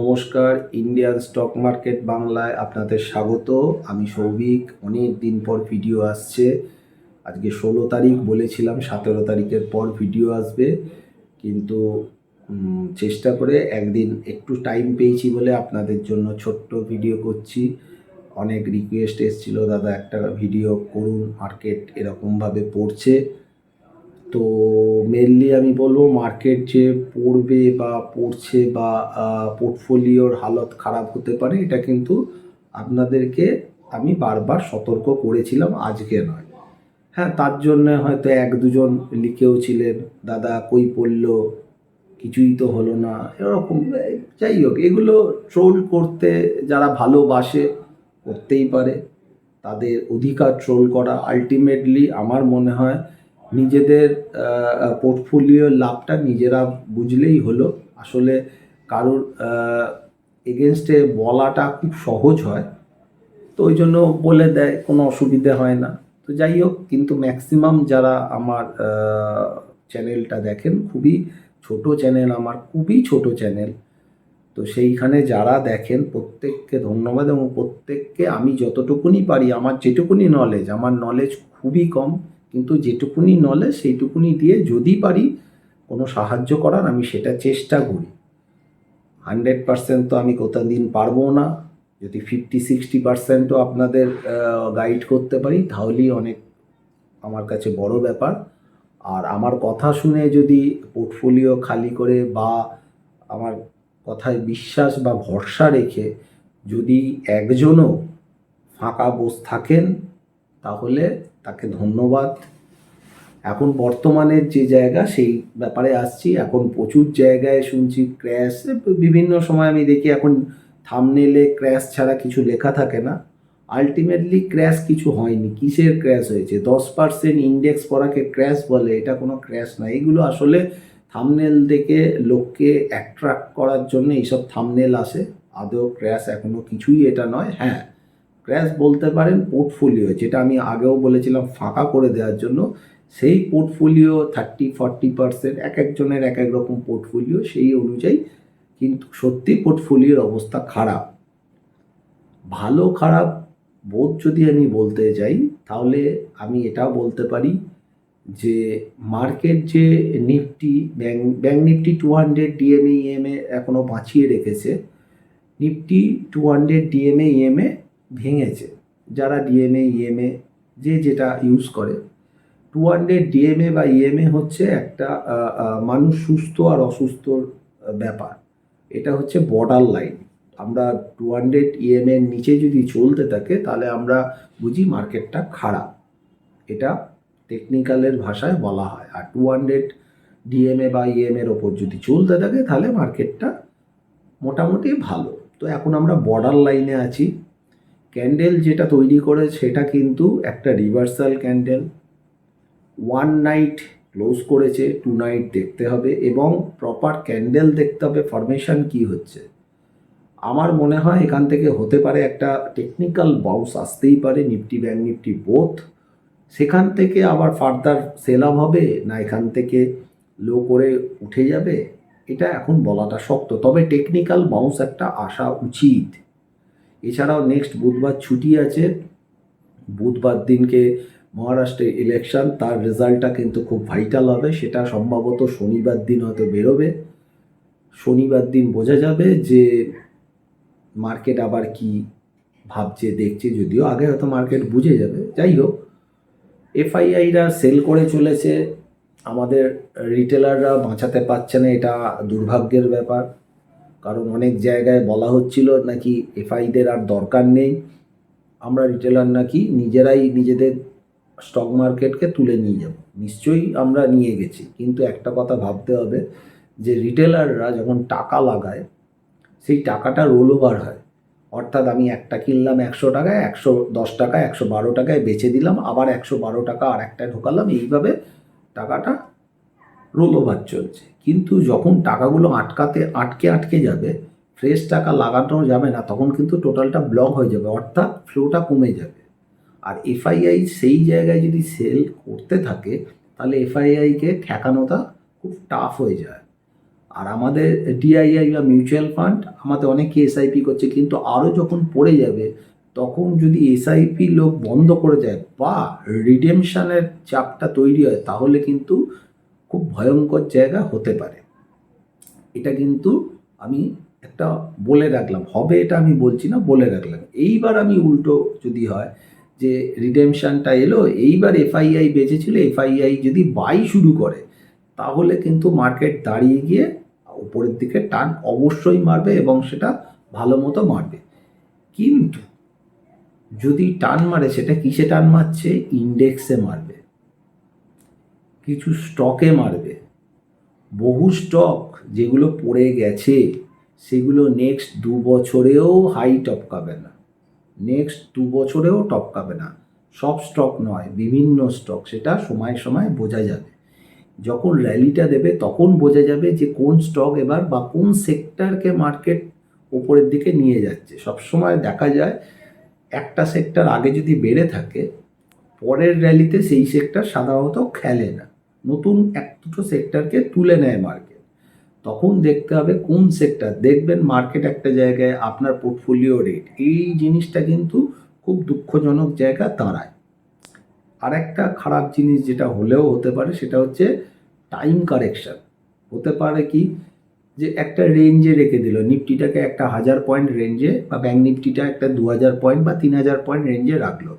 নমস্কার, Indian stock market বাংলায় আপনাদের স্বাগত। আমি সৌভিক। অনেক দিন পর ভিডিও আসছে। আজকে 16 তারিখ, বলেছিলাম 17 তারিখের পর ভিডিও আসবে, কিন্তু চেষ্টা করে একদিন একটু টাইম পেয়েছি বলে আপনাদের জন্য ছোট্ট ভিডিও করছি। অনেক রিকোয়েস্ট এসেছিলো, দাদা একটা ভিডিও করুন, মার্কেট এরকমভাবে পড়ছে। তো মেনলি আমি বলবো, মার্কেট যে পড়বে বা পড়ছে বা পোর্টফোলিওর হালত খারাপ হতে পারে, এটা কিন্তু আপনাদেরকে আমি বারবার সতর্ক করেছিলাম, আজকে নয়। হ্যাঁ, তার জন্য হয়তো এক দুজন লিখেও ছিলেন, দাদা কই পড়লো, কিছুই তো হলো না, এরকম। যাই হোক, এগুলো ট্রোল করতে যারা ভালোবাসে করতেই পারে, তাদের অধিকার ট্রোল করা। আলটিমেটলি আমার মনে হয় নিজেদের পোর্টফোলিওর লাভটা নিজেরা বুঝলেই হলো। আসলে কারোর এগেনস্টে বলাটা খুব সহজ হয়, তো ওই জন্য বলে দেয়, কোনো অসুবিধে হয় না। তো যাই হোক, কিন্তু ম্যাক্সিমাম যারা আমার চ্যানেলটা দেখেন, খুবই ছোট চ্যানেল, আমার খুবই ছোট চ্যানেল, তো সেইখানে যারা দেখেন প্রত্যেককে ধন্যবাদ। এবং প্রত্যেককে আমি যতটুকুনি পারি, আমার যেটুকুনি নলেজ, আমার নলেজ খুবই কম, কিন্তু যেটুকুনি নলেজ সেইটুকুনি দিয়ে যদি পারি কোনো সাহায্য করার, আমি সেটা চেষ্টা করি। 100% তো আমি কোথাও দিন পারবো না। যদি 50-60%ও আপনাদের গাইড করতে পারি, তাহলেই অনেক আমার কাছে বড় ব্যাপার। আর আমার কথা শুনে যদি পোর্টফোলিও খালি করে বা আমার কথায় বিশ্বাস বা ভরসা রেখে যদি একজনও ফাঁকা বসে থাকেন, তাহলে তাকে ধন্যবাদ। এখন বর্তমানের যে জায়গা, সেই ব্যাপারে আসছি। এখন প্রচুর জায়গায় শুনছি ক্র্যাশ, বিভিন্ন সময় আমি দেখি এখন থাম্বনেলে ক্র্যাশ ছাড়া কিছু লেখা থাকে না। আলটিমেটলি ক্র্যাশ কিছু হয়নি। কিসের ক্র্যাশ হয়েছে? 10% ইন্ডেক্স পড়াকে ক্র্যাশ বলে, এটা কোনো ক্র্যাশ না। এগুলো আসলে থাম্বনেল দেখে লোককে অ্যাট্রাক্ট করার জন্য এইসব থাম্বনেল আসে। আদৌ ক্র্যাশ এখনও কিছুই এটা নয়। হ্যাঁ, ক্র্যাশ বলতে পারেন পোর্টফোলিও, যেটা আমি আগেও বলেছিলাম ফাঁকা করে দেওয়ার জন্য। সেই পোর্টফোলিও 30-40%, এক একজনের এক এক রকম পোর্টফোলিও, সেই অনুযায়ী কিন্তু সত্যি পোর্টফোলিওর অবস্থা খারাপ। ভালো খারাপ বোধ যদি আমি বলতে যাই, তাহলে আমি এটাও বলতে পারি যে মার্কেট যে Nifty, bank Nifty 200 DMA EMA এখনও বাঁচিয়ে রেখেছে। নিফটি 200 ডিএমএ ইএমএ ভেঙেছে। যারা ডিএমএ ইএমএ যে যেটা ইউজ করে, 200 ডিএমএ বা ইএমএ হচ্ছে একটা মানুষ সুস্থ আর অসুস্থর ব্যাপার। এটা হচ্ছে বর্ডার লাইন। আমরা 200 ইএমএর নিচে যদি চলতে থাকে, তাহলে আমরা বুঝি মার্কেটটা খারাপ। এটা টেকনিক্যালের ভাষায় বলা হয়। আর 200 ডিএমএ বা ইএমএর ওপর যদি চলতে থাকে, তাহলে মার্কেটটা মোটামুটি ভালো। তো এখন আমরা বর্ডার লাইনে আছি। ক্যান্ডেল যেটা তৈরি করে, সেটা কিন্তু একটা রিভার্সাল ক্যান্ডেল। 1 নাইট ক্লোজ করেছে, 2 নাইট দেখতে হবে এবং প্রপার ক্যান্ডেল দেখতে হবে ফরমেশন কি হচ্ছে। আমার মনে হয় এখান থেকে হতে পারে একটা টেকনিক্যাল বাউন্স, আসতেই পারে নিফটি ব্যাঙ্ক নিফটি বোথ। সেখান থেকে আবার ফার্দার সেল আপ হবে, না এখান থেকে লো করে উঠে যাবে, এটা এখন বলাটা শক্ত। তবে টেকনিক্যাল বাউন্স একটা আসা উচিত। এছাড়াও নেক্সট বুধবার ছুটি আছে। বুধবার দিনকে মহারাষ্ট্রে ইলেকশন, তার রেজাল্টটা কিন্তু খুব ভাইটাল হবে। সেটা সম্ভবত শনিবার দিন হয়তো বেরোবে। শনিবার দিন বোঝা যাবে যে মার্কেট আবার কি ভাবছে, দেখছে। যদিও আগে হয়তো মার্কেট বুঝে যাবে। যাই হোক, এফআইআইরা সেল করে চলেছে, আমাদের রিটেলাররা বাঁচাতে পারছে না। এটা দুর্ভাগ্যের ব্যাপার, কারণ অনেক জায়গায় বলা হচ্ছিল নাকি এফআইদের আর দরকার নেই, আমরা রিটেলার নাকি নিজেরাই নিজেদের স্টক মার্কেটকে তুলে নিয়ে যাব। নিশ্চয়ই আমরা নিয়ে গেছি, কিন্তু একটা কথা ভাবতে হবে যে রিটেলাররা যখন টাকা লাগায়, সেই টাকাটা রোল ওভার হয়। অর্থাৎ আমি একটা কিনলাম 100 টাকায়, 110 টাকায়, 112 টাকায় বেচে দিলাম, আবার 112 টাকা আর একটা ঢোকালাম, এইভাবে টাকাটা রোল ওভার চলছে। কিন্তু যখন টাকাগুলো আটকে আটকে যাবে, ফ্রেশ টাকা লাগানো যাবে না, তখন কিন্তু টোটালটা ব্লক হয়ে যাবে, অর্থাৎ ফ্লোটা কমে যাবে। আর এফআইআই সেই জায়গায় যদি সেল করতে থাকে, তাহলে এফআইআইকে ঠেকানোটা খুব টাফ হয়ে যায়। আর আমাদের ডিআইআই বা মিউচুয়াল ফান্ড আমাদের অনেকে এসআইপি করছে, কিন্তু আরও যখন পড়ে যাবে তখন যদি এসআইপি লোক বন্ধ করে দেয় বা রিডেমশনের চাপটা তৈরি হয়, তাহলে কিন্তু খুব ভয়ঙ্কর জায়গা হতে পারে। এটা কিন্তু আমি একটা বলে রাখলাম, হবে এটা আমি বলছি না, বলে রাখলাম। এইবার আমি উল্টো যদি হয় যে রিডেমশনটা এলো, এইবার এফআইআই বেঁচেছিল, এফআইআই যদি বাই শুরু করে, তাহলে কিন্তু মার্কেট দাঁড়িয়ে গিয়ে উপরের দিকে টান অবশ্যই মারবে এবং সেটা ভালো মতো মারবে। কিন্তু যদি টান মারে, সেটা কিসে টান মারছে? ইন্ডেক্সে মারবে, কিছু স্টকে মারবে। বহু স্টক যেগুলো পড়ে গেছে সেগুলো নেক্সট 2 বছরেও হাই টপকাবে না, নেক্সট 2 বছরেও টপকাবে না। সব স্টক নয়, বিভিন্ন স্টক, সেটা সময় সময় বোঝা যাবে। যখন র্যালিটা দেবে তখন বোঝা যাবে যে কোন স্টক এবার বা কোন সেক্টরকে মার্কেট ওপরের দিকে নিয়ে যাচ্ছে। সবসময় দেখা যায় একটা সেক্টর আগে যদি বেড়ে থাকে, পরের র্যালিতে সেই সেক্টর সাধারণত খেলে না, নতুন এক দুটো সেক্টরকে তুলে নেয় মার্কেট। তখন দেখতে হবে কোন সেক্টর। দেখবেন মার্কেট একটা জায়গায় আপনার পোর্টফোলিও রেট, এই জিনিসটা কিন্তু খুব দুঃখজনক জায়গা দাঁড়ায়। আর একটা খারাপ জিনিস যেটা হলেও হতে পারে, সেটা হচ্ছে টাইম কারেকশন। হতে পারে কি, যে একটা রেঞ্জে রেখে দিল, নিফটিটাকে একটা 1000 পয়েন্ট রেঞ্জে, বা ব্যাঙ্ক নিফটিটা একটা 2000 পয়েন্ট বা 3000 পয়েন্ট রেঞ্জে রাখলো।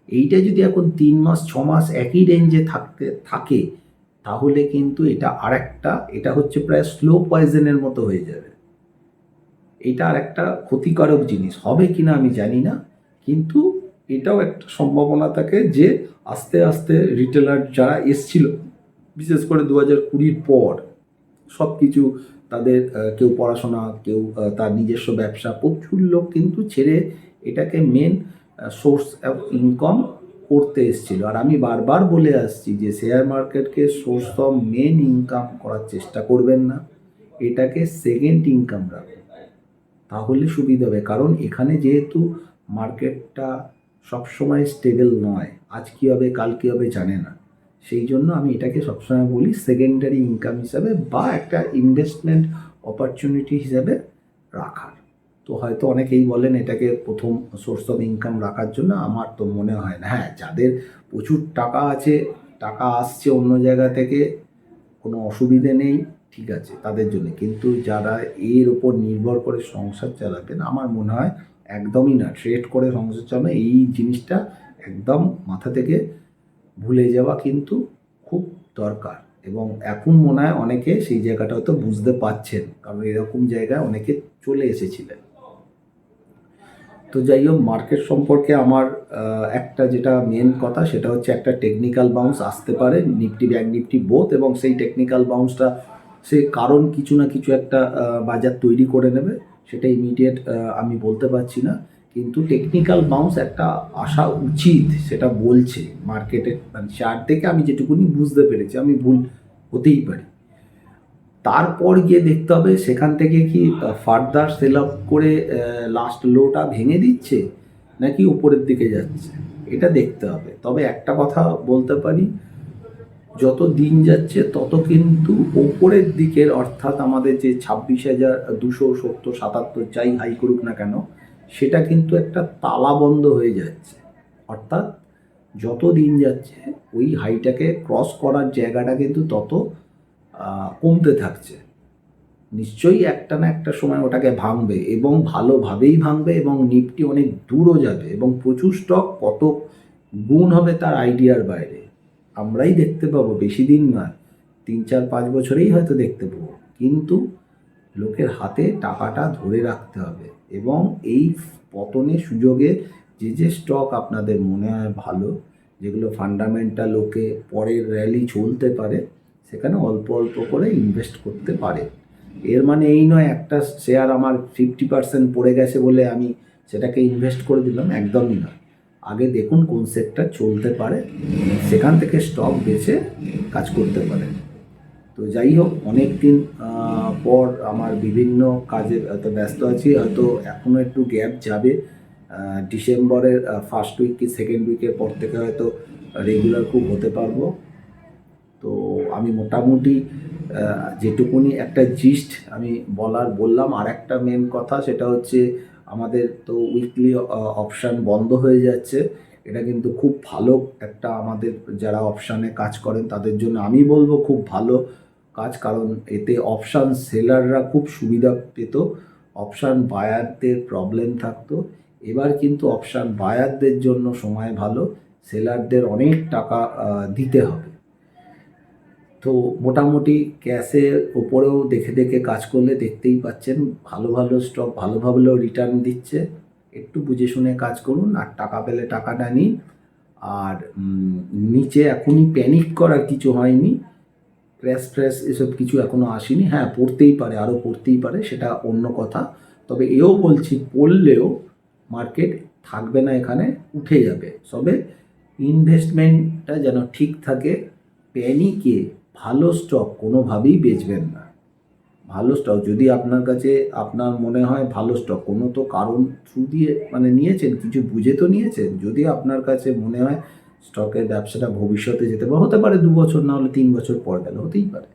এইটা যদি এখন 3 মাস 6 মাস একই রেঞ্জে থাকে, তাহলে কিন্তু এটা হচ্ছে প্রায় স্লো পয়জনের মতো হয়ে যাবে। এটা আর একটা ক্ষতিকারক জিনিস হবে কিনা আমি জানি না, কিন্তু এটাও একটা সম্ভাবনা থাকে যে আস্তে আস্তে রিটেলার যারা এসছিল, বিশেষ করে 2020-র পর, সব কিছু তাদের কেউ পড়াশোনা, কেউ তার নিজস্ব ব্যবসা, প্রচুর লোক কিন্তু ছেড়ে এটাকে মেন সোর্স অফ ইনকাম করতে এসেছিল। আর আমি বারবার বলে আসছি যে শেয়ার মার্কেটকে সোর্স অফ মেন ইনকাম করার চেষ্টা করবেন না, এটাকে সেকেন্ড ইনকাম রাখুন, তাহলে সুবিধা হবে। কারণ এখানে যেহেতু মার্কেটটা সবসময় স্টেবল নয়, আজ কী হবে কাল কী হবে জানে না, সেই জন্য আমি এটাকে সবসময় বলি সেকেন্ডারি ইনকাম হিসাবে বা একটা ইনভেস্টমেন্ট অপরচুনিটি হিসাবে রাখার। তো হয়তো অনেকেই বলেন এটাকে প্রথম সোর্স অফ ইনকাম রাখার জন্য, আমার তো মনে হয় না। হ্যাঁ, যাদের প্রচুর টাকা আছে, টাকা আসছে অন্য জায়গা থেকে, কোনো অসুবিধে নেই, ঠিক আছে তাদের জন্য। কিন্তু যারা এর ওপর নির্ভর করে সংসার চালাতেন, আমার মনে হয় একদমই না, ট্রেড করে সংসার চালানো এই জিনিসটা একদম মাথা থেকে ভুলে যাওয়া কিন্তু খুব দরকার। এবং এখন মনে হয় অনেকে সেই জায়গাটা হয়তো বুঝতে পারছেন, কারণ এরকম জায়গায় অনেকে চলে এসেছিলেন। তো যাই হোক, মার্কেট সম্পর্কে আমার একটা যেটা মেন কথা, সেটা হচ্ছে একটা টেকনিক্যাল বাউন্স আসতে পারে নিফটি ব্যাঙ্ক নিফটি বোথ, এবং সেই টেকনিক্যাল বাউন্সটা সে কারণ কিছু না কিছু একটা বাজার তৈরি করে নেবে, সেটা ইমিডিয়েট আমি বলতে পারছি না, কিন্তু টেকনিক্যাল বাউন্স একটা আসা উচিত, সেটা বলছে মার্কেটের মানে চার্ট থেকে আমি যেটুকুনি বুঝতে পেরেছি, আমি ভুল হতেই পারি। তারপর গিয়ে দেখতে হবে সেখান থেকে কি ফার্দার সেল আপ করে লাস্ট লোটা ভেঙে দিচ্ছে নাকি উপরের দিকে যাচ্ছে, এটা দেখতে হবে। তবে একটা কথা বলতে পারি, যত দিন যাচ্ছে তত কিন্তু ওপরের দিকের, অর্থাৎ আমাদের যে 26,270-77 যাই হাই করুক না কেন, সেটা কিন্তু একটা তালা বন্ধ হয়ে যাচ্ছে। অর্থাৎ যত দিন যাচ্ছে ওই হাইটাকে ক্রস করার জায়গাটা কিন্তু তত কমতে থাকছে। নিশ্চয়ই একটা না একটা সময় ওটাকে ভাঙবে, এবং ভালোভাবেই ভাঙবে, এবং নিফটি অনেক দূরও যাবে, এবং প্রচুর স্টক কত গুণ হবে তার আইডিয়ার বাইরে আমরাই দেখতে পাবো। বেশি দিন নয়, 3-4-5 বছরেই হয়তো দেখতে পাবো। কিন্তু লোকের হাতে টাকাটা ধরে রাখতে হবে, এবং এই পতনের সুযোগে যে স্টক আপনাদের মনে হয় ভালো, যেগুলো ফান্ডামেন্টাল ওকে, পরের র্যালি চলতে পারে, সেখানে অল্প অল্প করে ইনভেস্ট করতে পারে। এর মানে এই নয় একটা শেয়ার আমার 50% পড়ে গেছে বলে আমি সেটাকে ইনভেস্ট করে দিলাম, একদমই নয়। আগে দেখুন কোন সেক্টর চলতে পারে, সেখান থেকে স্টক বেছে কাজ করতে পারে। তো যাই হোক, অনেক দিন পর আমার বিভিন্ন কাজে হয়তো ব্যস্ত আছি, হয়তো এখনও একটু গ্যাপ যাবে। ডিসেম্বরের ফার্স্ট উইক কি সেকেন্ড উইকের পর থেকে হয়তো রেগুলার খুব হতে পারবো। তো আমি মোটামুটি যেটুকুনি একটা জিস্ট আমি বললাম। আর একটা মেন কথা সেটা হচ্ছে আমাদের তো উইকলি অপশান বন্ধ হয়ে যাচ্ছে। এটা কিন্তু খুব ভালো একটা আমাদের যারা অপশানে কাজ করেন তাদের জন্য আমি বলবো খুব ভালো কাজ, কারণ এতে অপশান সেলাররা খুব সুবিধা পেত, অপশান বায়ারদের প্রবলেম থাকতো। এবার কিন্তু অপশান বায়ারদের জন্য সময় ভালো, সেলারদের অনেক টাকা দিতে হবে। তো মোটামুটি ক্যাশের ওপরেও দেখে দেখে কাজ করলে দেখতেই পাচ্ছেন ভালো ভালো স্টক ভালো ভালো রিটার্ন দিচ্ছে। একটু বুঝে শুনে কাজ করুন আর টাকা পেলে টাকাটা নিন। আর নিচে এখনই প্যানিক করার কিছু হয়নি, ক্র্যাশ ফ্র্যাশ এসব কিছু এখনও আসেনি। হ্যাঁ, পড়তেই পারে, আরও পড়তেই পারে, সেটা অন্য কথা। তবে এও বলছি পড়লেও মার্কেট থাকবে না, এখানে উঠে যাবে। তবে ইনভেস্টমেন্টটা যেন ঠিক থাকে। প্যানিকে ভালো স্টক কোনোভাবেই বেচবেন না। ভালো স্টক যদি আপনার কাছে আপনার মনে হয় ভালো স্টক, কোনো তো কারণ থ্রু দিয়ে মানে নিয়েছেন, কিছু বুঝে তো নিয়েছেন। যদি আপনার কাছে মনে হয় স্টকের ব্যবসাটা ভবিষ্যতে যেতে পারে, হতে পারে 2 বছর না হলে 3 বছর পর গেল, হতেই পারে,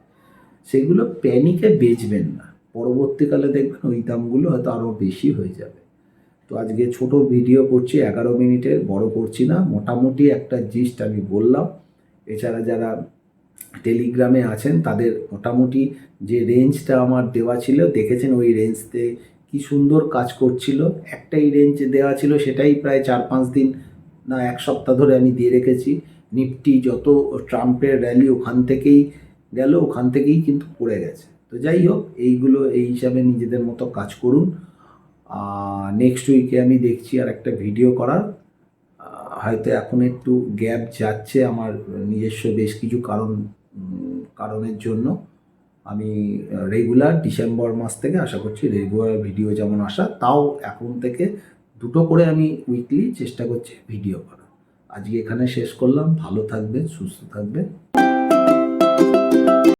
সেগুলো প্যানিকে বেচবেন না। পরবর্তীকালে দেখবেন ওই দামগুলো হয়তো আরও বেশি হয়ে যাবে। তো আজকে ছোট ভিডিও করছি, 11 মিনিটের, বড় করছি না। মোটামুটি একটা জিস্ট আমি বললাম। এছাড়া যারা টেলিগ্রামে আছেন তাদের মোটামুটি যে রেঞ্জটা আমার দেওয়া ছিল দেখেছেন, ওই রেঞ্জতে কি সুন্দর কাজ করছিল। একটাই রেঞ্জ দেওয়া ছিল, সেটাই প্রায় 4-5 দিন না 1 সপ্তাহ ধরে আমি দিয়ে রেখেছি। নিফটি যত ট্রাম্পের র্যালি ওখান থেকেই গেল, ওখান থেকেই কিন্তু পড়ে গেছে। তো যাই হোক, এইগুলো এই হিসাবে নিজেদের মতো কাজ করুন। নেক্সট উইকে আমি দেখছি আর একটা ভিডিও করার। হয়তো এখন একটু গ্যাপ যাচ্ছে আমার নিজস্ব বেশ কিছু কারণের জন্য। আমি রেগুলার ডিসেম্বর মাস থেকে আশা করছি রেগুলার ভিডিও যেমন আসা, তাও এখন থেকে 2টো করে আমি উইকলি চেষ্টা করছি ভিডিও করা। আজকে এখানে শেষ করলাম। ভালো থাকবেন, সুস্থ থাকবেন।